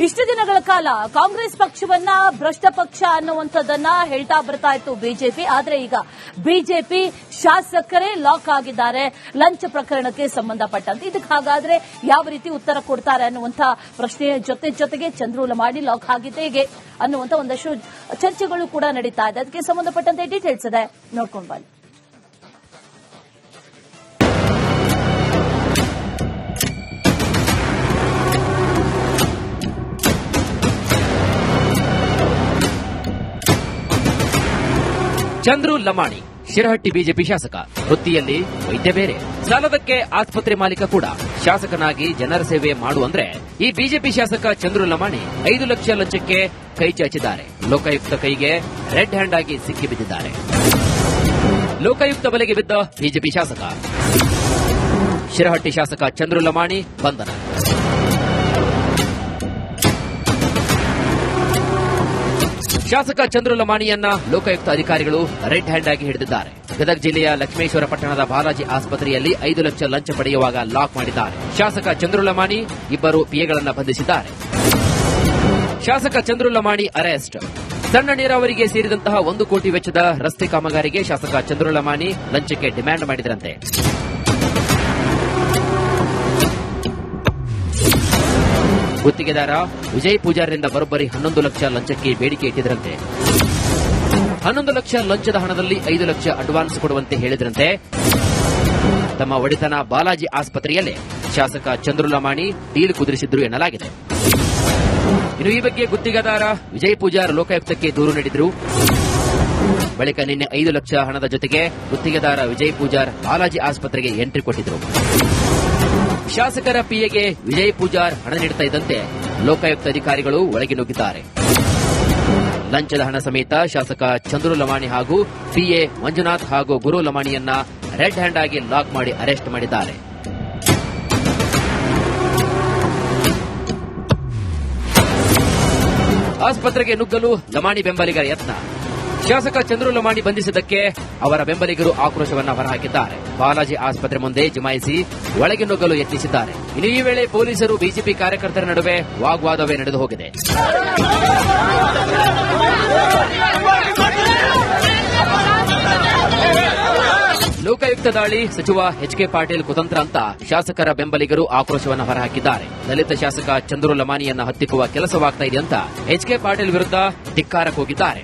ಇಷ್ಟು ದಿನಗಳ ಕಾಲ ಕಾಂಗ್ರೆಸ್ ಪಕ್ಷವನ್ನ ಭ್ರಷ್ಟ ಪಕ್ಷ ಅನ್ನುವಂಥದ್ದನ್ನ ಹೇಳ್ತಾ ಬರ್ತಾ ಇತ್ತು ಬಿಜೆಪಿ. ಆದ್ರೆ ಈಗ ಬಿಜೆಪಿ ಶಾಸಕರೇ ಲಾಕ್ ಆಗಿದ್ದಾರೆ ಲಂಚ ಪ್ರಕರಣಕ್ಕೆ ಸಂಬಂಧಪಟ್ಟಂತೆ. ಇದಕ್ಕೆ ಹಾಗಾದ್ರೆ ಯಾವ ರೀತಿ ಉತ್ತರ ಕೊಡ್ತಾರೆ ಅನ್ನುವಂಥ ಪ್ರಶ್ನೆಯ ಜೊತೆಗೆ ಚಂದ್ರು ಲಮಾಣಿ ಲಾಕ್ ಆಗಿದ್ದೆ ಹೇಗೆ ಅನ್ನುವಂಥ ಒಂದಷ್ಟು ಚರ್ಚೆಗಳು ಕೂಡ ನಡೀತಾ ಇದೆ. ಅದಕ್ಕೆ ಸಂಬಂಧಪಟ್ಟಂತೆ ಡೀಟೇಲ್ಸ್ ಇದೆ, ನೋಡ್ಕೊಂಡು ಬನ್ನಿ. ಚಂದ್ರು ಲಮಾಣಿ ಶಿರಹಟ್ಟಿ ಬಿಜೆಪಿ ಶಾಸಕ, ವೃತ್ತಿಯಲ್ಲಿ ವೈದ್ಯ ಬೇರೆ, ಸಾಲದಕ್ಕೆ ಆಸ್ಪತ್ರೆ ಮಾಲೀಕ ಕೂಡ. ಶಾಸಕನಾಗಿ ಜನರ ಸೇವೆ ಮಾಡುವಂದ್ರೆ ಈ ಬಿಜೆಪಿ ಶಾಸಕ ಚಂದ್ರು ಲಮಾಣಿ 5 ಲಕ್ಷ ಲಂಚಕ್ಕೆ ಕೈ ಚಾಚಿದ್ದಾರೆ. ಲೋಕಾಯುಕ್ತ ಕೈಗೆ ರೆಡ್ ಹ್ಯಾಂಡ್ ಆಗಿ ಸಿಕ್ಕಿಬಿದ್ದಿದ್ದಾರೆ. ಲೋಕಾಯುಕ್ತ ಬಲೆಗೆ ಬಿದ್ದ ಬಿಜೆಪಿ ಶಾಸಕ. ಶಿರಹಟ್ಟಿ ಶಾಸಕ ಚಂದ್ರು ಲಮಾಣಿ ಬಂಧನ. ಶಾಸಕ ಚಂದ್ರು ಲಮಾಣಿಯನ್ನ ಲೋಕಾಯುಕ್ತ ಅಧಿಕಾರಿಗಳು ರೆಡ್ ಹ್ಯಾಂಡ್ ಆಗಿ ಹಿಡಿದಿದ್ದಾರೆ. ಗದಗ ಜಿಲ್ಲೆಯ ಲಕ್ಷ್ಮೇಶ್ವರ ಪಟ್ಟಣದ ಬಾಲಾಜಿ ಆಸ್ಪತ್ರೆಯಲ್ಲಿ 5 ಲಕ್ಷ ಲಂಚ ಪಡೆಯುವಾಗ ಲಾಕ್ ಮಾಡಿದ್ದಾರೆ. ಶಾಸಕ ಚಂದ್ರು ಲಮಾಣಿ ಇಬ್ಬರು ಪಿಎಗಳನ್ನು ಬಂಧಿಸಿದ್ದಾರೆ. ಶಾಸಕ ಚಂದ್ರು ಲಮಾಣಿ ಅರೆಸ್ಟ್. ಸಣ್ಣ ನೀರಾವರಿಗೆ ಸೇರಿದಂತಹ 1 ಕೋಟಿ ವೆಚ್ಚದ ರಸ್ತೆ ಕಾಮಗಾರಿಗೆ ಶಾಸಕ ಚಂದ್ರು ಲಮಾಣಿ ಲಂಚಕ್ಕೆ ಡಿಮ್ಯಾಂಡ್ ಮಾಡಿದರಂತೆ. ಗುತ್ತಿಗೆದಾರ ವಿಜಯ್ ಪೂಜಾರಿಂದ ಬರೋಬ್ಬರಿ 11 ಲಕ್ಷ ಲಂಚಕ್ಕೆ ಬೇಡಿಕೆ ಇಟ್ಟಿದ್ದರಂತೆ. 11 ಲಕ್ಷ ಲಂಚದ ಹಣದಲ್ಲಿ 5 ಲಕ್ಷ ಅಡ್ವಾನ್ಸ್ ಕೊಡುವಂತೆ ಹೇಳಿದ್ರಂತೆ. ತಮ್ಮ ಒಡೆತನ ಬಾಲಾಜಿ ಆಸ್ಪತ್ರೆಯಲ್ಲೇ ಶಾಸಕ ಚಂದ್ರು ಲಮಾಣಿ ಡೀಲ್ ಕುದುರಿಸಿದ್ರು ಎನ್ನಲಾಗಿದೆ. ಇನ್ನು ಈ ಬಗ್ಗೆ ಗುತ್ತಿಗೆದಾರ ವಿಜಯ್ ಪೂಜಾರ್ ಲೋಕಾಯುಕ್ತಕ್ಕೆ ದೂರು ನೀಡಿದ್ರು. ಬಳಿಕ ನಿನ್ನೆ 5 ಲಕ್ಷ ಹಣದ ಜೊತೆಗೆ ಗುತ್ತಿಗೆದಾರ ವಿಜಯ್ ಪೂಜಾರ್ ಬಾಲಾಜಿ ಆಸ್ಪತ್ರೆಗೆ ಎಂಟ್ರಿ ಕೊಟ್ಟಿದ್ರು. ಶಾಸಕರ ಪಿಎಗೆ ವಿಜಯ್ ಪೂಜಾರ್ ಹಣ ನೀಡುತ್ತಾ ಇದ್ದಂತೆ ಲೋಕಾಯುಕ್ತ ಅಧಿಕಾರಿಗಳು ಒಳಗೆ ನುಗ್ಗಿದ್ದಾರೆ. ಲಂಚದ ಹಣ ಸಮೇತ ಶಾಸಕ ಚಂದ್ರು ಲಮಾಣಿ ಹಾಗೂ ಪಿಎ ಮಂಜುನಾಥ್ ಹಾಗೂ ಗುರು ಲಮಾಣಿಯನ್ನ ರೆಡ್ ಹ್ಯಾಂಡ್ ಆಗಿ ಲಾಕ್ ಮಾಡಿ ಅರೆಸ್ಟ್ ಮಾಡಿದ್ದಾರೆ. ಆಸ್ಪತ್ರೆಗೆ ನುಗ್ಗಲು ಲಮಾಣಿ ಬೆಂಬಲಿಗರ ಯತ್ನ. ಶಾಸಕ ಚಂದ್ರು ಲಮಾಣಿ ಬಂಧಿಸಿದ್ದಕ್ಕೆ ಅವರ ಬೆಂಬಲಿಗರು ಆಕ್ರೋಶವನ್ನ ಹೊರಹಾಕಿದ್ದಾರೆ. ಬಾಲಾಜಿ ಆಸ್ಪತ್ರೆ ಮುಂದೆ ಜಮಾಯಿಸಿ ಒಳಗೆ ನುಗ್ಗಲು ಯತ್ನಿಸಿದ್ದಾರೆ. ಇನ್ನು ಈ ವೇಳೆ ಪೊಲೀಸರು ಬಿಜೆಪಿ ಕಾರ್ಯಕರ್ತರ ನಡುವೆ ವಾಗ್ವಾದವೇ ನಡೆದು ಹೋಗಿದೆ. ಲೋಕಾಯುಕ್ತ ದಾಳಿ ಸಚಿವ ಎಚ್ಕೆ ಪಾಟೀಲ್ ಕುತಂತ್ರ ಅಂತ ಶಾಸಕರ ಬೆಂಬಲಿಗರು ಆಕ್ರೋಶವನ್ನು ಹೊರಹಾಕಿದ್ದಾರೆ. ದಲಿತ ಶಾಸಕ ಚಂದ್ರು ಲಮಾಣಿಯನ್ನ ಹತ್ತಿಕ್ಕುವ ಕೆಲಸವಾಗ್ತಾ ಇದೆ ಅಂತ ಎಚ್ಕೆ ಪಾಟೀಲ್ ವಿರುದ್ಧ ಧಿಕ್ಕಾರ ಕೂಗಿದ್ದಾರೆ.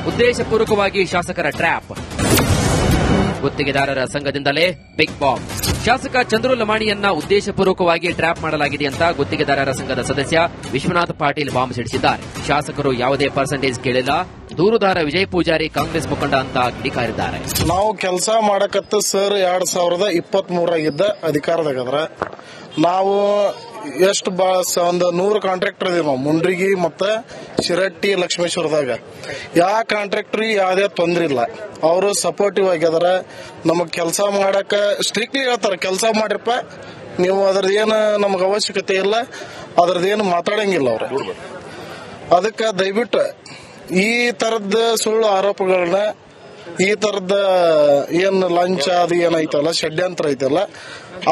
ಉದ್ದೇಶಪೂರ್ವಕವಾಗಿ ಶಾಸಕರ ಟ್ರ್ಯಾಪ್. ಗುತ್ತಿಗೆದಾರರ ಸಂಘದಿಂದಲೇ ಬಿಗ್ ಬಾಂಬ್. ಶಾಸಕ ಚಂದ್ರು ಲಮಾಣಿಯನ್ನ ಉದ್ದೇಶಪೂರ್ವಕವಾಗಿ ಟ್ರ್ಯಾಪ್ ಮಾಡಲಾಗಿದೆ ಅಂತ ಗುತ್ತಿಗೆದಾರರ ಸಂಘದ ಸದಸ್ಯ ವಿಶ್ವನಾಥ್ ಪಾಟೀಲ್ ಬಾಂಬ್ ಸಿಡಿಸಿದ್ದಾರೆ. ಶಾಸಕರು ಯಾವುದೇ ಪರ್ಸೆಂಟೇಜ್ ಕೇಳಿಲ್ಲ. ದೂರುದಾರ ವಿಜಯ್ ಪೂಜಾರಿ ಕಾಂಗ್ರೆಸ್ ಮುಖಂಡ ಅಂತ ಕಿಡಿಕಾರಿದ್ದಾರೆ. ನಾವು ಕೆಲಸ ಮಾಡಕತ್ತ ಸರ್ 2023 ಅಧಿಕಾರದಾಗದ್ರ ನಾವು ಎಷ್ಟು ಒಂದು 100 ಕಾಂಟ್ರಾಕ್ಟರ್ ಇದೀವಿ ನಾವು ಮುಂಡ್ರಿಗಿ ಮತ್ತೆ ಶಿರಟ್ಟಿ ಲಕ್ಷ್ಮೇಶ್ವರದಾಗ. ಯಾವ ಕಾಂಟ್ರಾಕ್ಟರ್ ಯಾವುದೇ ತೊಂದ್ರೆ ಇಲ್ಲ. ಅವರು ಸಪೋರ್ಟಿವ್ ಆಗ್ಯದಾರ. ನಮಗ್ ಕೆಲಸ ಮಾಡಕ ಸ್ಟ್ರಿಕ್ಟ್ಲಿ ಹೇಳ್ತಾರ, ಕೆಲಸ ಮಾಡ್ರಪ್ಪ ನೀವು, ಅದ್ರದ್ದೇನು ನಮಗ್ ಅವಶ್ಯಕತೆ ಇಲ್ಲ, ಅದ್ರದ್ದೇನು ಮಾತಾಡಂಗಿಲ್ಲ ಅವ್ರ. ಅದಕ್ಕೆ ದಯವಿಟ್ಟು ಈ ತರದ ಸುಳ್ಳು ಆರೋಪಗಳನ್ನ, ಈ ತರದ ಏನ್ ಲಂಚ ಅದು ಏನೈತಲ್ಲ, ಷಡ್ಯಂತ್ರ ಐತಲ್ಲ,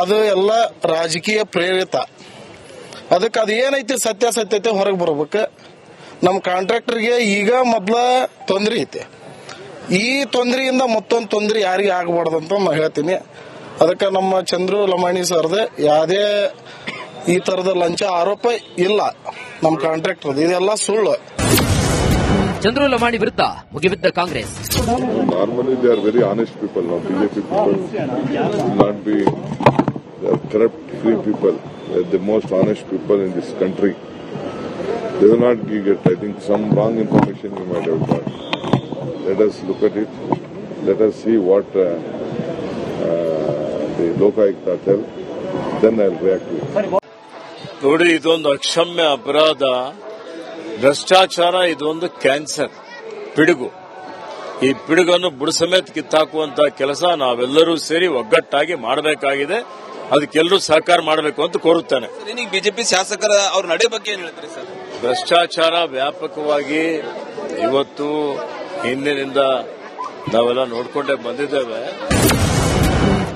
ಅದು ಎಲ್ಲ ರಾಜಕೀಯ ಪ್ರೇರಿತ. ಅದಕ್ಕೆ ಅದು ಏನೈತಿ ಸತ್ಯಾಸತ್ಯತೆ ಹೊರಗೆ ಬರ್ಬೇಕು. ನಮ್ಮ ಕಾಂಟ್ರಾಕ್ಟರ್ಗೆ ಈಗ ಮೊದ್ಲ ತೊಂದ್ರೆ ಐತೆ. ಈ ತೊಂದರೆಯಿಂದ ಮತ್ತೊಂದು ತೊಂದರೆ ಯಾರಿಗೆ ಆಗಬಾರ್ದಂತ ನಾನು ಹೇಳ್ತೀನಿ. ಅದಕ್ಕೆ ನಮ್ಮ ಚಂದ್ರು ಲಮಾಣಿ ಸರ್ದ ಯಾವುದೇ ಈ ತರದ ಲಂಚ ಆರೋಪ ಇಲ್ಲ ನಮ್ಮ ಕಾಂಟ್ರಾಕ್ಟರ್. ಇದೆಲ್ಲ ಸುಳ್ಳು. ಚಂದ್ರು ಲಮಾಣಿ ವಿರುದ್ಧ ಮುಗಿಬಿದ್ದ Congress. Normally they are very honest people. Now BJP people will not be corrupt, free people. They are the most honest people in this country. They will not get, I think, some wrong information you might have got. Let us look at it. Let us see what the Lokayukta tell. Then I will react to it. ನೋಡಿ, ಇದೊಂದು ಅಕ್ಷಮ್ಯ ಅಪರಾಧ, ಭ್ರಷ್ಟಾಚಾರ. ಇದೊಂದು cancer ಪಿಡುಗು. ಈ ಪಿಡುಗನ್ನು ಬುಡಸಮೇತ ಕಿತ್ತಾಕುವಂತ ಕೆಲಸ ನಾವೆಲ್ಲರೂ ಸೇರಿ ಒಗ್ಗಟ್ಟಾಗಿ ಮಾಡಬೇಕಾಗಿದೆ. ಅದಕ್ಕೆಲ್ಲರೂ ಸಹಕಾರ ಮಾಡಬೇಕು ಅಂತ ಕೋರುತ್ತೇನೆ. ಬಿಜೆಪಿ ಶಾಸಕರ ಅವ್ರ ನಡೆ ಬಗ್ಗೆ ಏನ್ ಹೇಳ್ತಾರೆ ಸರ್? ಭ್ರಷ್ಟಾಚಾರ ವ್ಯಾಪಕವಾಗಿ ಇವತ್ತು ಹಿಂದಿನಿಂದ ನಾವೆಲ್ಲ ನೋಡ್ಕೊಂಡೇ ಬಂದಿದ್ದೇವೆ.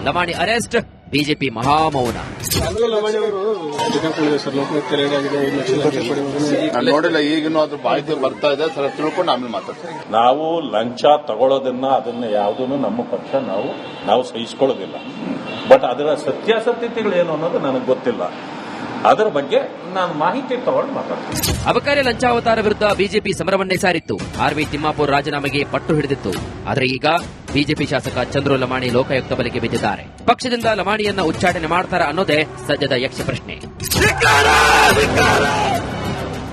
ಲಮಾಣಿ ಅರೆಸ್ಟ್, ಬಿಜೆಪಿ ಮಹಾಮೌನ. ನೋಡಿಲ್ಲ, ಈಗಿನೂ ಅದ್ರ ಮಾಹಿತಿ ಬರ್ತಾ ಇದೆ, ಸರ್ ತಿಳ್ಕೊಂಡು ಆಮೇಲೆ ಮಾತಾಡ್ತೀವಿ. ನಾವು ಲಂಚ ತಗೊಳ್ಳೋದನ್ನ ಅದನ್ನ ಯಾವುದನ್ನು ನಮ್ಮ ಪಕ್ಷ ನಾವು ಸಹಿಸಿಕೊಳ್ಳೋದಿಲ್ಲ. ಬಟ್ ಅದರ ಸತ್ಯಾಸತ್ಯತೆಗಳೇನು ಅನ್ನೋದು ನನಗೆ ಗೊತ್ತಿಲ್ಲ. ಅದರ ಬಗ್ಗೆ ನಾನು ಮಾಹಿತಿ ತಗೊಂಡು ಮಾತಾಡ್ತೀನಿ. ಅಬಕಾರಿ ಲಂಚಾವತಾರ ವಿರುದ್ಧ ಬಿಜೆಪಿ ಸಮರವನ್ನೇ ಸಾರಿತ್ತು. ಆರ್ವಿ ತಿಮ್ಮಾಪುರ್ ರಾಜೀನಾಮೆಗೆ ಪಟ್ಟು ಹಿಡಿದಿತ್ತು. ಆದರೆ ಈಗ ಬಿಜೆಪಿ ಶಾಸಕ ಚಂದ್ರು ಲಮಾಣಿ ಲೋಕಾಯುಕ್ತ ಬಲೆಗೆ ಬಿದ್ದಿದ್ದಾರೆ. ಪಕ್ಷದಿಂದ ಲಮಾಣಿಯನ್ನ ಉಚ್ಚಾಟನೆ ಮಾಡ್ತಾರ ಅನ್ನೋದೇ ಸದ್ಯದ ಯಕ್ಷ ಪ್ರಶ್ನೆ.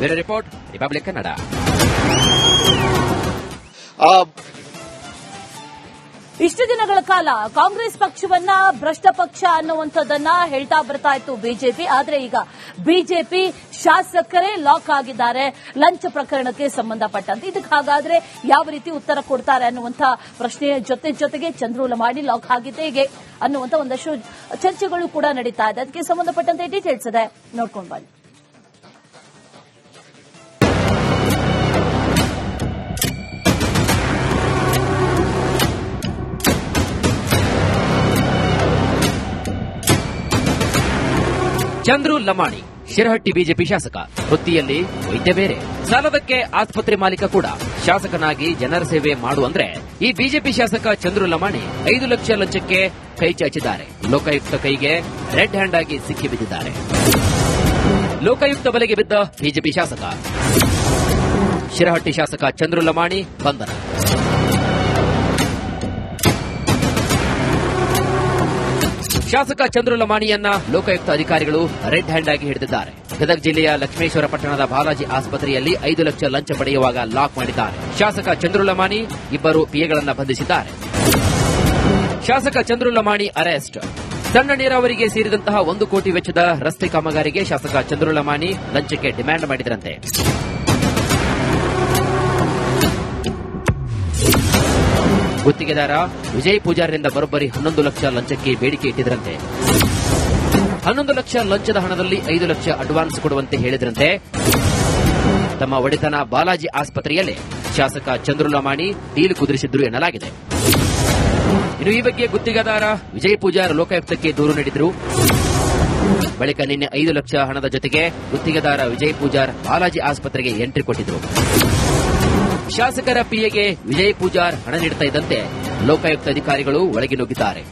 Bureau report, republic Kannada. ಇಷ್ಟು ದಿನಗಳ ಕಾಲ ಕಾಂಗ್ರೆಸ್ ಪಕ್ಷವನ್ನ ಭ್ರಷ್ಟ ಪಕ್ಷ ಅನ್ನುವಂಥದ್ದನ್ನ ಹೇಳ್ತಾ ಬರ್ತಾ ಇತ್ತು ಬಿಜೆಪಿ. ಆದ್ರೆ ಈಗ ಬಿಜೆಪಿ ಶಾಸಕರೇ ಲಾಕ್ ಆಗಿದ್ದಾರೆ ಲಂಚ ಪ್ರಕರಣಕ್ಕೆ ಸಂಬಂಧಪಟ್ಟಂತೆ. ಇದಕ್ಕೆ ಹಾಗಾದ್ರೆ ಯಾವ ರೀತಿ ಉತ್ತರ ಕೊಡ್ತಾರೆ ಅನ್ನುವಂಥ ಪ್ರಶ್ನೆಯ ಜೊತೆಗೆ ಚಂದ್ರು ಲಮಾಣಿ ಲಾಕ್ ಆಗಿದ್ದೆ ಹೇಗೆ ಅನ್ನುವಂಥ ಒಂದಷ್ಟು ಚರ್ಚೆಗಳು ಕೂಡ ನಡೀತಾ ಇದೆ. ಅದಕ್ಕೆ ಸಂಬಂಧಪಟ್ಟಂತೆ ಡೀಟೇಲ್ಸ್ ಇದೆ, ನೋಡ್ಕೊಂಡು ಬನ್ನಿ. ಚಂದ್ರು ಲಮಾಣಿ ಶಿರಹಟ್ಟಿ ಬಿಜೆಪಿ ಶಾಸಕ, ವೃತ್ತಿಯಲ್ಲಿ ವೈದ್ಯ ಬೇರೆ, ಸಾಲದಕ್ಕೆ ಆಸ್ಪತ್ರೆ ಮಾಲೀಕ ಕೂಡ. ಶಾಸಕನಾಗಿ ಜನರ ಸೇವೆ ಮಾಡು ಅಂದ್ರೆ ಈ ಬಿಜೆಪಿ ಶಾಸಕ ಚಂದ್ರು ಲಮಾಣಿ 5 ಲಕ್ಷ ಲಂಚಕ್ಕೆ ಕೈ ಚಾಚಿದ್ದಾರೆ. ಲೋಕಾಯುಕ್ತ ಕೈಗೆ ರೆಡ್ ಹ್ಯಾಂಡ್ ಆಗಿ ಸಿಕ್ಕಿ ಬಿದ್ದಿದ್ದಾರೆ. ಲೋಕಾಯುಕ್ತ ಬಲೆಗೆ ಬಿದ್ದ ಬಿಜೆಪಿ ಶಾಸಕ. ಶಿರಹಟ್ಟಿ ಶಾಸಕ ಚಂದ್ರು ಲಮಾಣಿ ಬಂಧನ. ಶಾಸಕ ಚಂದ್ರು ಲಮಾಣಿಯನ್ನ ಲೋಕಾಯುಕ್ತ ಅಧಿಕಾರಿಗಳು ರೆಡ್ ಹ್ಯಾಂಡ್ ಆಗಿ ಹಿಡಿದಿದ್ದಾರೆ. ಗದಗ ಜಿಲ್ಲೆಯ ಲಕ್ಷ್ಮೇಶ್ವರ ಪಟ್ಟಣದ ಬಾಲಾಜಿ ಆಸ್ಪತ್ರೆಯಲ್ಲಿ 5 ಲಕ್ಷ ಲಂಚ ಪಡೆಯುವಾಗ ಲಾಕ್ ಮಾಡಿದ್ದಾರೆ. ಶಾಸಕ ಚಂದ್ರು ಲಮಾಣಿ, ಇಬ್ಬರು ಪಿಎಗಳನ್ನು ಬಂಧಿಸಿದ್ದಾರೆ. ಶಾಸಕ ಚಂದ್ರು ಲಮಾಣಿ ಅರೆಸ್ಟ್. ಸಣ್ಣ ನೀರಾವರಿಗೆ ಸೇರಿದಂತಹ 1 ಕೋಟಿ ವೆಚ್ಚದ ರಸ್ತೆ ಕಾಮಗಾರಿಗೆ ಶಾಸಕ ಚಂದ್ರು ಲಮಾಣಿ ಲಂಚಕ್ಕೆ ಡಿಮ್ಯಾಂಡ್ ಮಾಡಿದರಂತೆ. ಗುತ್ತಿಗೆದಾರ ವಿಜಯ್ ಪೂಜಾರಿಂದ ಬರೋಬ್ಬರಿ 11 ಲಕ್ಷ ಲಂಚಕ್ಕೆ ಬೇಡಿಕೆ ಇಟ್ಟಿದ್ರಂತೆ. 11 ಲಕ್ಷ ಲಂಚದ ಹಣದಲ್ಲಿ 5 ಲಕ್ಷ ಅಡ್ವಾನ್ಸ್ ಕೊಡುವಂತೆ ಹೇಳಿದ್ರಂತೆ. ತಮ್ಮ ಒಡೆತನ ಬಾಲಾಜಿ ಆಸ್ಪತ್ರೆಯಲ್ಲೇ ಶಾಸಕ ಚಂದ್ರು ಲಮಾಣಿ ಡೀಲ್ ಕುದುರಿಸಿದ್ರು ಎನ್ನಲಾಗಿದೆ. ಇನ್ನು ಈ ಬಗ್ಗೆ ಗುತ್ತಿಗೆದಾರ ವಿಜಯ್ ಪೂಜಾರ್ ಲೋಕಾಯುಕ್ತಕ್ಕೆ ದೂರು ನೀಡಿದ್ರು. ಬಳಿಕ ನಿನ್ನೆ 5 ಲಕ್ಷ ಹಣದ ಜೊತೆಗೆ ಗುತ್ತಿಗೆದಾರ ವಿಜಯ್ ಪೂಜಾರ್ ಬಾಲಾಜಿ ಆಸ್ಪತ್ರೆಗೆ ಎಂಟ್ರಿ ಕೊಟ್ಟಿದ್ರು. ಶಾಸಕರ ಪಿಎಗೆ ವಿಜಯ್ ಪೂಜಾರ್ ಹಣ ನೀಡುತ್ತಾ ಇದ್ದಂತೆ ಲೋಕಾಯುಕ್ತ ಅಧಿಕಾರಿಗಳು ಒಳಗೆ ನುಗ್ಗಿದ್ದಾರೆ.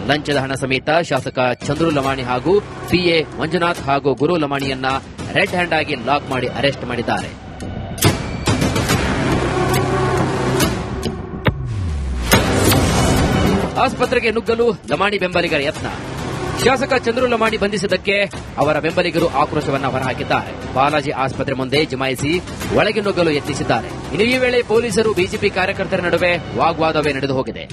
ಲಂಚದ ಹಣ ಸಮೇತ ಶಾಸಕ ಚಂದ್ರು ಲಮಾಣಿ ಹಾಗೂ ಪಿಎ ಮಂಜುನಾಥ್ ಹಾಗೂ ಗುರು ಲಮಾಣಿಯನ್ನ ರೆಡ್ ಹ್ಯಾಂಡ್ ಆಗಿ ಲಾಕ್ ಮಾಡಿ ಅರೆಸ್ಟ್ ಮಾಡಿದ್ದಾರೆ. ಆಸ್ಪತ್ರೆಗೆ ನುಗ್ಗಲು ಲಮಾಣಿ ಬೆಂಬಲಿಗರ ಯತ್ನ. ಶಾಸಕ ಚಂದ್ರು ಲಮಾಣಿ ಬಂಧಿಸಿದ್ದಕ್ಕೆ ಅವರ ಬೆಂಬಲಿಗರು ಆಕ್ರೋಶವನ್ನ ಹೊರಹಾಕಿದ್ದಾರೆ. ಬಾಲಾಜಿ ಆಸ್ಪತ್ರೆ ಮುಂದೆ ಜಮಾಯಿಸಿ ಒಳಗೆ ನುಗ್ಗಲು ಯತ್ನಿಸಿದ್ದಾರೆ. ಇನ್ನು ಈ ವೇಳೆ ಪೊಲೀಸರು ಬಿಜೆಪಿ ಕಾರ್ಯಕರ್ತರ ನಡುವೆ ವಾಗ್ವಾದವೇ ನಡೆದು ಹೋಗಿದೆ.